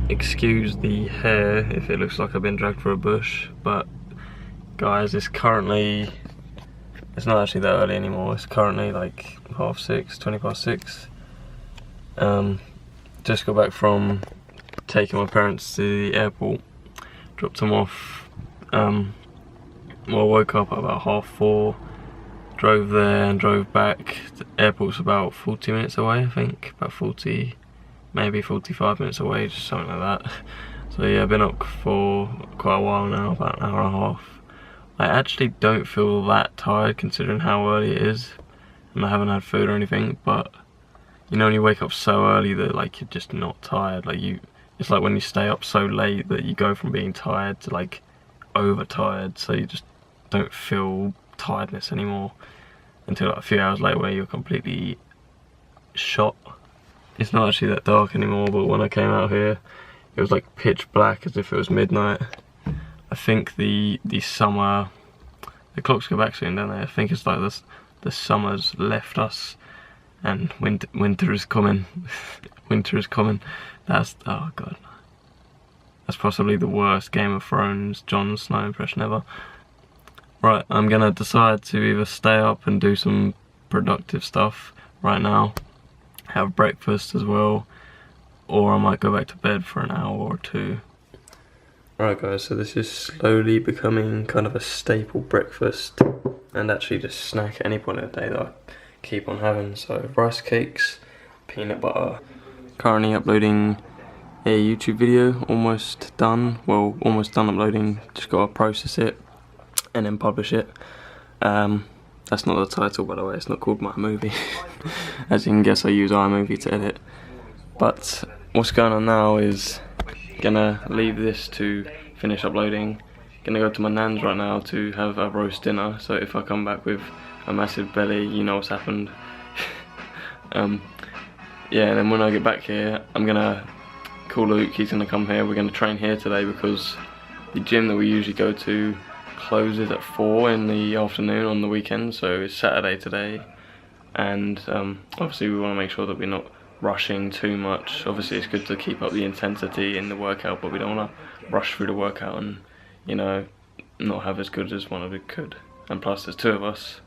excuse the hair if it looks like I've been dragged through a bush, but guys, it's not actually that early anymore. It's currently like 6:30, 20 past 6. Just got back from taking my parents to the airport, dropped them off. Well, I woke up at about 4:30, drove there and drove back. The airport's about 40 minutes away, I think, about 40, maybe 45 minutes away, just something like that. So yeah, I've been up for quite a while now, about an hour and a half. I actually don't feel that tired considering how early it is, and I haven't had food or anything, but you know when you wake up so early that like you're just not tired, it's like when you stay up so late that you go from being tired to like overtired, so you just don't feel tiredness anymore until like a few hours later where you're completely shot. It's not actually that dark anymore, but when I came out here it was like pitch black as if it was midnight. I think the summer, the clocks go back soon, don't they? I think it's like the summer's left us and winter is coming. Winter is coming. Oh god, that's possibly the worst Game of Thrones Jon Snow impression ever. Right, I'm gonna decide to either stay up and do some productive stuff right now, have breakfast as well, or I might go back to bed for an hour or two. Right guys, so this is slowly becoming kind of a staple breakfast and actually just snack at any point of the day that I keep on having. So rice cakes, peanut butter. Currently uploading a YouTube video, almost done. Well, almost done uploading, just gotta process it and then publish it. That's not the title, by the way, it's not called My Movie. As you can guess, I use iMovie to edit. But what's going on now is gonna leave this to finish uploading. Gonna go to my nan's right now to have a roast dinner, so if I come back with a massive belly, you know what's happened. Yeah, and then when I get back here, I'm gonna call Luke, he's gonna come here. We're gonna train here today because the gym that we usually go to closes at 4 in the afternoon on the weekend, so it's Saturday today, and obviously we want to make sure that we're not rushing too much. Obviously it's good to keep up the intensity in the workout, but we don't want to rush through the workout and, you know, not have as good as one of it could. And plus there's 2 of us,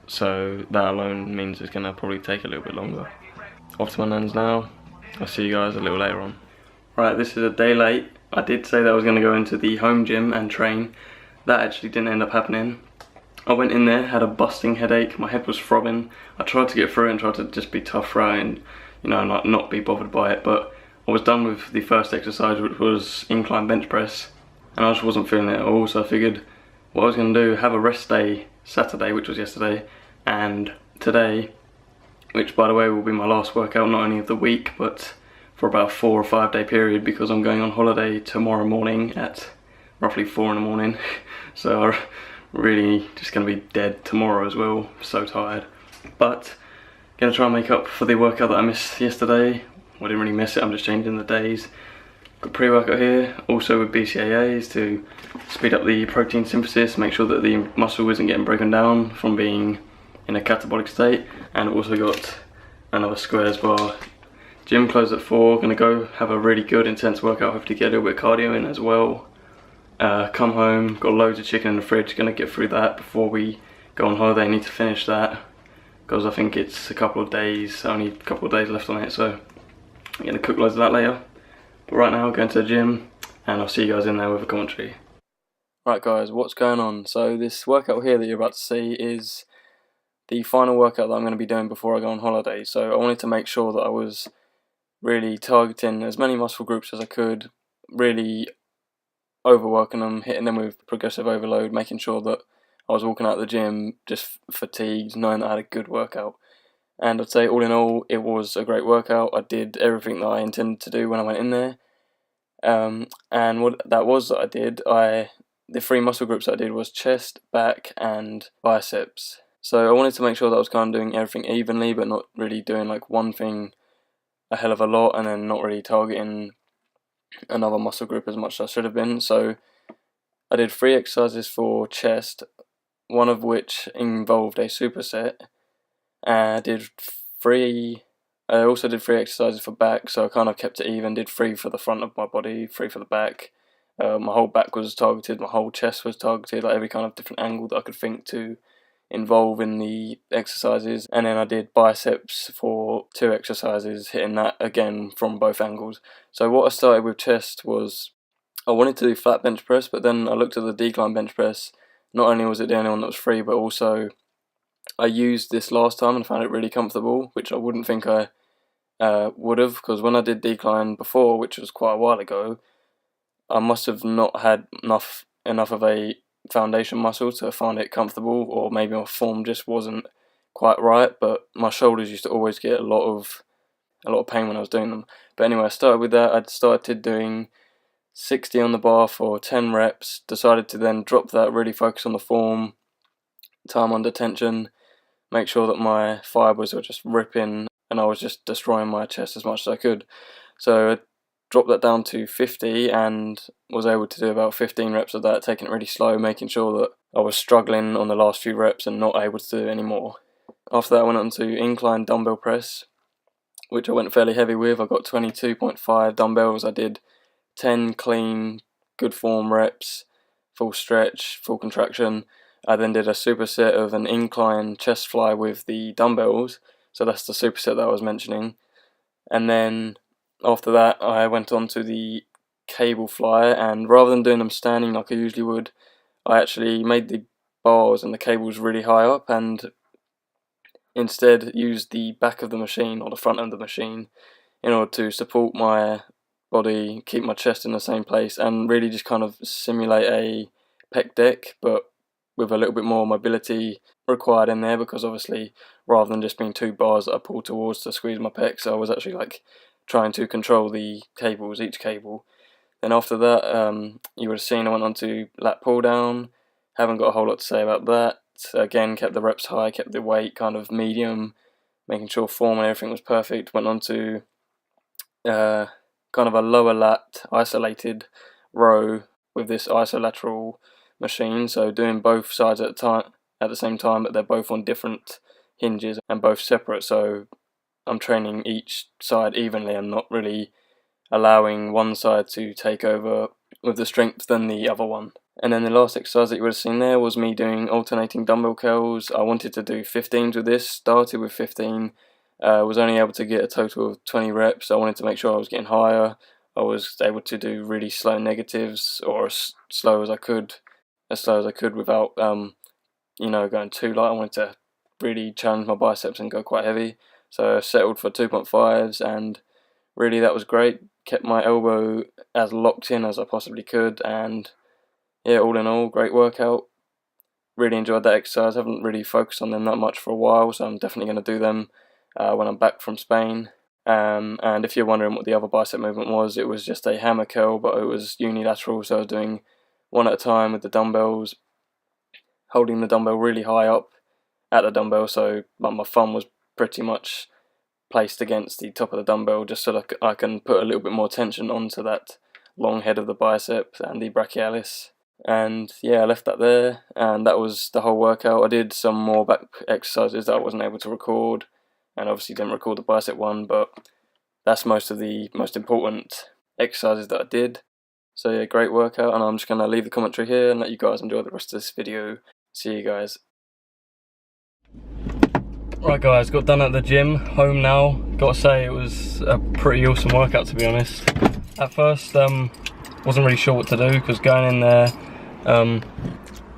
so that alone means it's going to probably take a little bit longer. Off to my nan's now. I'll see you guys a little later on. Right, this is a day late. I did say that I was going to go into the home gym and train. That actually didn't end up happening. I went in there, had a busting headache, my head was throbbing. I tried to get through it and tried to just be tough throughout and, you know, not be bothered by it, but I was done with the first exercise, which was incline bench press, and I just wasn't feeling it at all, so I figured what I was going to do, have a rest day Saturday, which was yesterday, and today, which by the way will be my last workout, not only of the week, but for about a 4 or 5 day period, because I'm going on holiday tomorrow morning at roughly 4 in the morning, so I'm really just going to be dead tomorrow as well, so tired. But going to try and make up for the workout that I missed yesterday. I didn't really miss it, I'm just changing the days. Got pre-workout here, also with BCAAs to speed up the protein synthesis, make sure that the muscle isn't getting broken down from being in a catabolic state, and also got another squares bar. Gym closed at 4, gonna go have a really good intense workout, hopefully get a little bit of cardio in as well. Come home, got loads of chicken in the fridge, gonna get through that before we go on holiday. Need to finish that because I think it's a couple of days, only a couple of days left on it, so I'm gonna cook loads of that later. But right now, going to the gym, and I'll see you guys in there with a commentary. Right guys, what's going on? So this workout here that you're about to see is the final workout that I'm going to be doing before I go on holiday. So I wanted to make sure that I was really targeting as many muscle groups as I could, really overworking them, hitting them with progressive overload, making sure that I was walking out of the gym just fatigued, knowing that I had a good workout. And I'd say all in all, it was a great workout. I did everything that I intended to do when I went in there. And what that was that I did, the 3 muscle groups I did was chest, back and biceps. So I wanted to make sure that I was kind of doing everything evenly, but not really doing like one thing a hell of a lot and then not really targeting another muscle group as much as I should have been. So I did 3 exercises for chest, one of which involved a superset. I did 3 I also did 3 exercises for back, so I kind of kept it even, did 3 for the front of my body, 3 for the back. My whole back was targeted, my whole chest was targeted, like every kind of different angle that I could think to involve in the exercises. And then I did biceps for 2 exercises, hitting that again from both angles. So what I started with chest was, I wanted to do flat bench press, but then I looked at the decline bench press. Not only was it the only one that was free, but also I used this last time and found it really comfortable, which I wouldn't think I would have, because when I did decline before, which was quite a while ago, I must have not had enough of a foundation muscle to find it comfortable, or maybe my form just wasn't quite right. But my shoulders used to always get a lot of pain when I was doing them. But anyway, I started with that. I started doing 60 on the bar for 10 reps. Decided to then drop that, really focus on the form, time under tension, make sure that my fibers were just ripping and I was just destroying my chest as much as I could. So I dropped that down to 50 and was able to do about 15 reps of that, taking it really slow, making sure that I was struggling on the last few reps and not able to do any more. After that I went on to incline dumbbell press, which I went fairly heavy with. I got 22.5 dumbbells. I did 10 clean, good form reps, full stretch, full contraction. I then did a superset of an incline chest fly with the dumbbells, so that's the superset that I was mentioning. And then after that I went on to the cable fly, and rather than doing them standing like I usually would, I actually made the bars and the cables really high up and instead used the back of the machine or the front of the machine in order to support my body, keep my chest in the same place, and really just kind of simulate a pec deck, but with a little bit more mobility required in there, because obviously rather than just being 2 bars that I pull towards to squeeze my pecs, I was actually like trying to control the cables, each cable. Then after that, you would have seen I went on to lat pull down. Haven't got a whole lot to say about that. Again, kept the reps high, kept the weight kind of medium, making sure form and everything was perfect. Went on to kind of a lower lat isolated row with this isolateral machine, so doing both sides at the same time, but they're both on different hinges and both separate, so I'm training each side evenly. I'm not really allowing one side to take over with the strength than the other one. And then the last exercise that you would have seen there was me doing alternating dumbbell curls. I wanted to do 15s with this, started with 15, was only able to get a total of 20 reps. I wanted to make sure I was getting higher. I was able to do really slow negatives, or as slow as I could without going too light. I wanted to really challenge my biceps and go quite heavy, so I settled for 2.5s, and really that was great. Kept my elbow as locked in as I possibly could, and yeah, all in all, great workout. Really enjoyed that exercise. I haven't really focused on them that much for a while, so I'm definitely going to do them when I'm back from Spain. And if you're wondering what the other bicep movement was, it was just a hammer curl, but it was unilateral, so I was doing one at a time with the dumbbells, holding the dumbbell really high up at the dumbbell, so my thumb was pretty much placed against the top of the dumbbell, just so that I can put a little bit more tension onto that long head of the bicep and the brachialis. And yeah, I left that there, and that was the whole workout. I did some more back exercises that I wasn't able to record, and obviously didn't record the bicep one, but that's most of the most important exercises that I did. So yeah, great workout, and I'm just going to leave the commentary here and let you guys enjoy the rest of this video. See you guys. Right guys, got done at the gym, home now. Gotta say, it was a pretty awesome workout, to be honest. At first, wasn't really sure what to do, because going in there,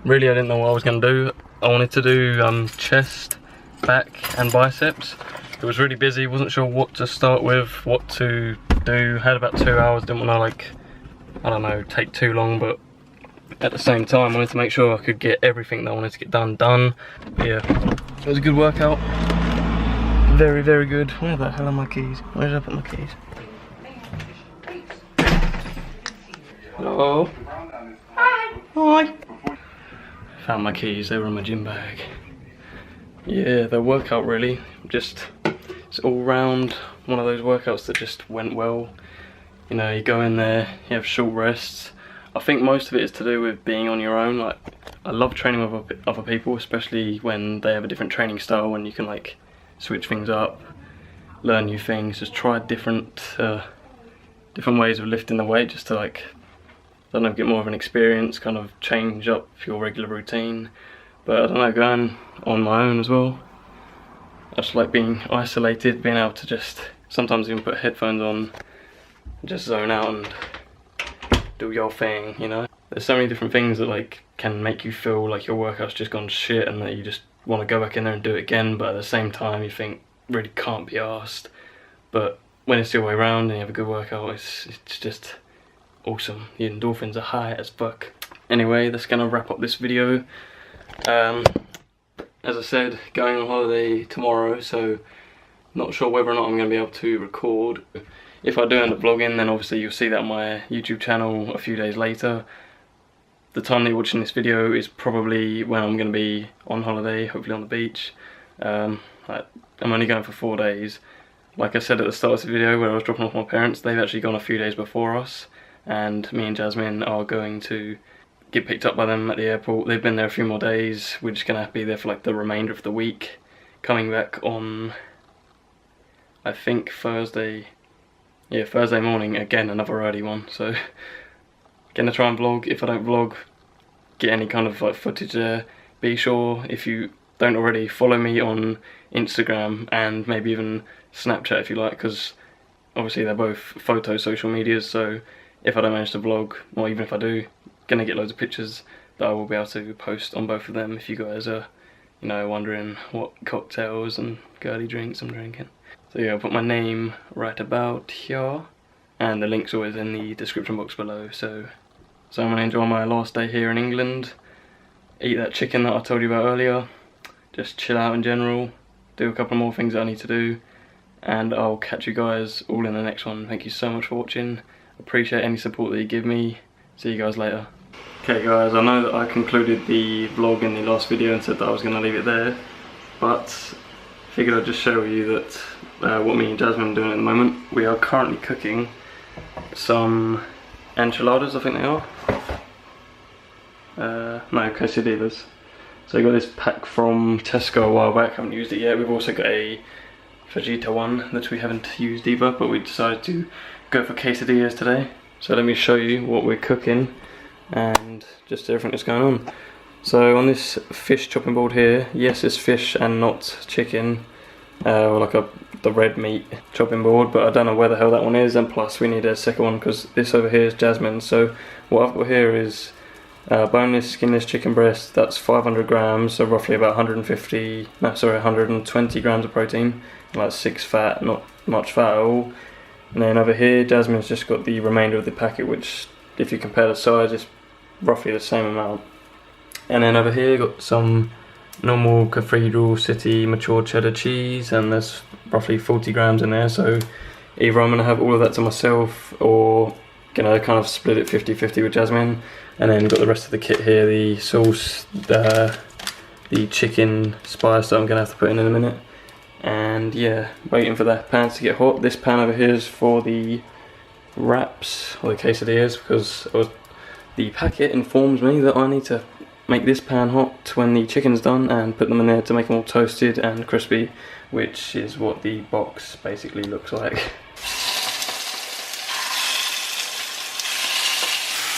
really I didn't know what I was going to do. I wanted to do chest, back and biceps. It was really busy, wasn't sure what to start with, what to do. Had about 2 hours, didn't want to take too long, but at the same time I wanted to make sure I could get everything that I wanted to get done. But yeah, it was a good workout. Very, very good. Where the hell are my keys? Where did I put my keys? Hello? Hi! Hi! Found my keys, they were in my gym bag. Yeah, the workout really, it's all round one of those workouts that just went well. You know, you go in there, you have short rests. I think most of it is to do with being on your own. Like, I love training with other people, especially when they have a different training style and you can like switch things up. learn new things, just try different ways of lifting the weight, just to like, I don't know, get more of an experience, kind of change up your regular routine. But I don't know, going on my own as well, I just like being isolated, being able to just sometimes even put headphones on, just zone out and do your thing, you know. There's so many different things that like can make you feel like your workout's just gone shit and that you just want to go back in there and do it again, but at the same time you think really can't be arsed. But when it's the other way around and you have a good workout, it's just awesome. The endorphins are high as fuck. Anyway, that's gonna wrap up this video. As I said, going on holiday tomorrow, so not sure whether or not I'm gonna be able to record. If I do end up vlogging, then obviously you'll see that on my YouTube channel a few days later. The time that you're watching this video is probably when I'm going to be on holiday, hopefully on the beach. I'm only going for 4 days. Like I said at the start of the video where I was dropping off my parents, they've actually gone a few days before us, and me and Jasmine are going to get picked up by them at the airport. They've been there a few more days. We're just going to be there for like the remainder of the week, coming back on, I think, Thursday. Yeah, Thursday morning, again another early one, so gonna try and vlog. If I don't vlog, get any kind of like footage there. Be sure, if you don't already, follow me on Instagram and maybe even Snapchat if you like, because obviously they're both photo social medias, so if I don't manage to vlog, or even if I do, gonna get loads of pictures that I will be able to post on both of them if you guys are, you know, wondering what cocktails and girly drinks I'm drinking. So yeah, I'll put my name right about here, and the link's always in the description box below. So I'm going to enjoy my last day here in England, eat that chicken that I told you about earlier, just chill out in general, do a couple more things that I need to do, and I'll catch you guys all in the next one. Thank you so much for watching, appreciate any support that you give me, see you guys later. Okay guys, I know that I concluded the vlog in the last video and said that I was going to leave it there, but figured I'd just show you that what me and Jasmine are doing at the moment. We are currently cooking some enchiladas, I think they are. No, quesadillas. So I got this pack from Tesco a while back, haven't used it yet. We've also got a Fajita one that we haven't used either, but we decided to go for quesadillas today. So let me show you what we're cooking and just everything that's going on. So on this fish chopping board here, yes, it's fish and not chicken, or like the red meat chopping board, but I don't know where the hell that one is, and plus we need a second one because this over here is Jasmine's. So what I've got here is boneless, skinless chicken breast. That's 500 grams, so roughly about 120 grams of protein, like 6 fat, not much fat at all. And then over here, Jasmine's just got the remainder of the packet, which if you compare the size, is roughly the same amount. And then over here, got some normal Cathedral City mature cheddar cheese, and there's roughly 40 grams in there. So either I'm going to have all of that to myself, or gonna kind of split it 50-50 with Jasmine. And then got the rest of the kit here, the sauce, the chicken spice that I'm gonna have to put in a minute. And yeah, waiting for the pans to get hot. This pan over here is for the wraps, or the quesadillas, because the packet informs me that I need to make this pan hot when the chicken's done and put them in there to make them all toasted and crispy, which is what the box basically looks like.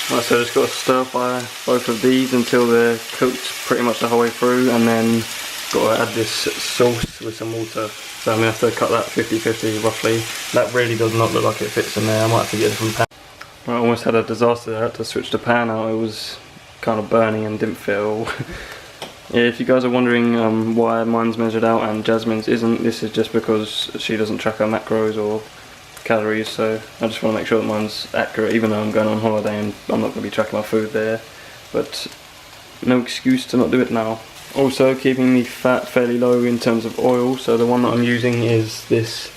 Right, so just got to stir fry both of these until they're cooked pretty much the whole way through, and then got to add this sauce with some water. So I'm going to have to cut that 50-50 roughly. That really does not look like it fits in there. I might have to get a different pan. Right, I almost had a disaster there. I had to switch the pan out. It was kind of burning and didn't fit at all. Yeah, if you guys are wondering why mine's measured out and Jasmine's isn't, this is just because she doesn't track her macros or calories, so I just want to make sure that mine's accurate, even though I'm going on holiday and I'm not going to be tracking my food there. But no excuse to not do it now. Also, keeping the fat fairly low in terms of oil, so the one that I'm using is this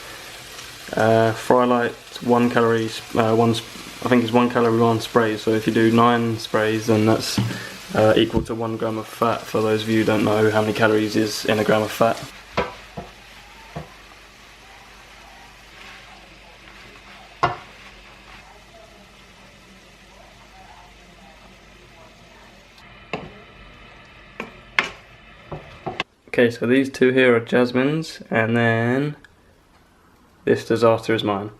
Frylight 1 calorie, I think it's 1 calorie 1 spray. So if you do 9 sprays, then that's equal to 1 gram of fat. For those of you who don't know how many calories is in a gram of fat. Okay, so these two here are Jasmine's, and then this disaster is mine.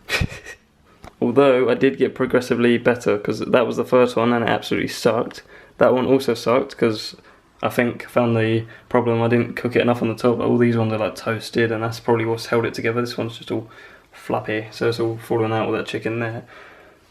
Although I did get progressively better, because that was the first one and it absolutely sucked. That one also sucked because I think I found the problem, I didn't cook it enough on the top. All these ones are like toasted and that's probably what's held it together. This one's just all fluffy, so it's all falling out with that chicken there.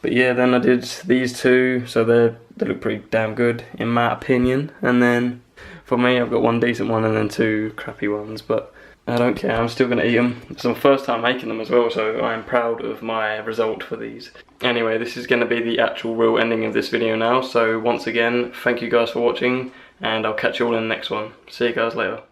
But yeah, then I did these two, so they look pretty damn good in my opinion. And then for me, I've got one decent one and then two crappy ones, but I don't care, I'm still going to eat them. It's my first time making them as well, so I am proud of my result for these. Anyway, this is going to be the actual real ending of this video now, so once again, thank you guys for watching, and I'll catch you all in the next one. See you guys later.